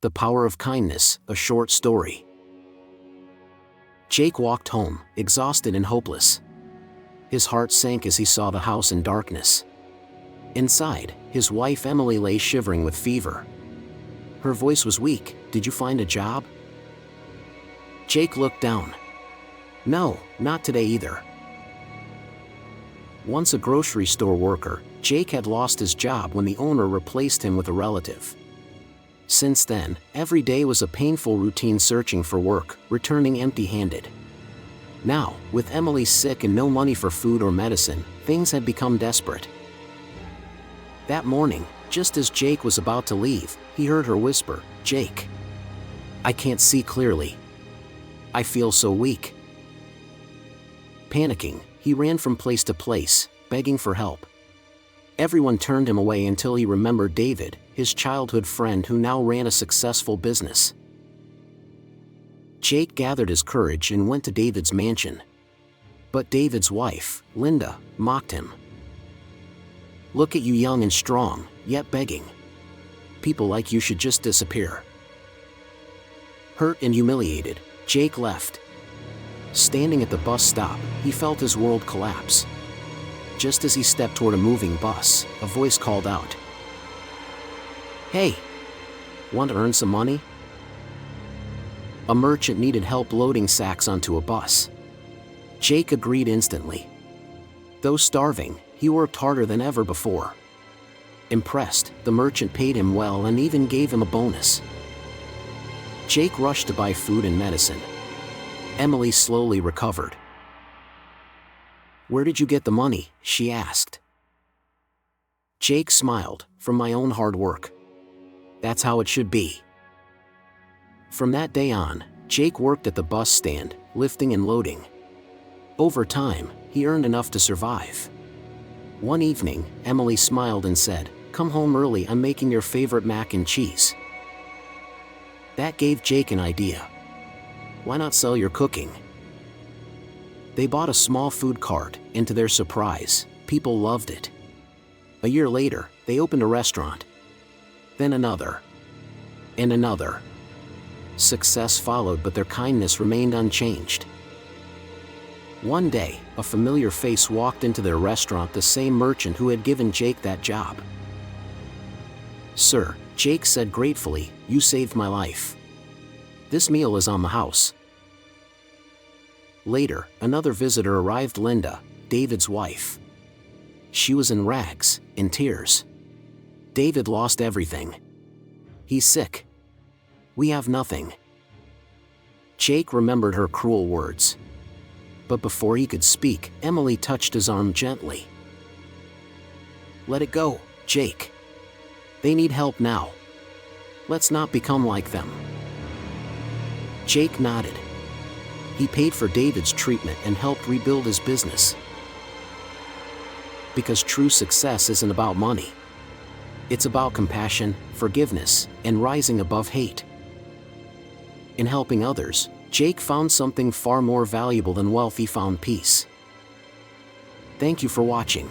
The Power of Kindness, a short story. Jake walked home, exhausted and hopeless. His heart sank as he saw the house in darkness. Inside, his wife Emily lay shivering with fever. Her voice was weak. "Did you find a job?" Jake looked down. "No, not today either." Once a grocery store worker, Jake had lost his job when the owner replaced him with a relative. Since then, every day was a painful routine, searching for work, returning empty-handed. Now, with Emily sick and no money for food or medicine, things had become desperate. That morning, just as Jake was about to leave, he heard her whisper, "Jake, I can't see clearly. I feel so weak." Panicking, he ran from place to place, begging for help. Everyone turned him away until he remembered David, his childhood friend who now ran a successful business. Jake gathered his courage and went to David's mansion. But David's wife, Linda, mocked him. "Look at you, young and strong, yet begging. People like you should just disappear." Hurt and humiliated, Jake left. Standing at the bus stop, he felt his world collapse. Just as he stepped toward a moving bus, a voice called out, "Hey, want to earn some money?" A merchant needed help loading sacks onto a bus. Jake agreed instantly. Though starving, he worked harder than ever before. Impressed, the merchant paid him well and even gave him a bonus. Jake rushed to buy food and medicine. Emily slowly recovered. "Where did you get the money?" she asked. Jake smiled, "From my own hard work. That's how it should be." From that day on, Jake worked at the bus stand, lifting and loading. Over time, he earned enough to survive. One evening, Emily smiled and said, "Come home early, I'm making your favorite mac and cheese." That gave Jake an idea. Why not sell your cooking? They bought a small food cart, and to their surprise, people loved it. A year later, they opened a restaurant. Then another. And another. Success followed, but their kindness remained unchanged. One day, a familiar face walked into their restaurant, the same merchant who had given Jake that job. "Sir," Jake said gratefully, "you saved my life. This meal is on the house." Later, another visitor arrived, Linda, David's wife. She was in rags, in tears. "David lost everything. He's sick. We have nothing." Jake remembered her cruel words. But before he could speak, Emily touched his arm gently. "Let it go, Jake. They need help now. Let's not become like them." Jake nodded. He paid for David's treatment and helped rebuild his business. Because true success isn't about money. It's about compassion, forgiveness, and rising above hate. In helping others, Jake found something far more valuable than wealth. He found peace. Thank you for watching.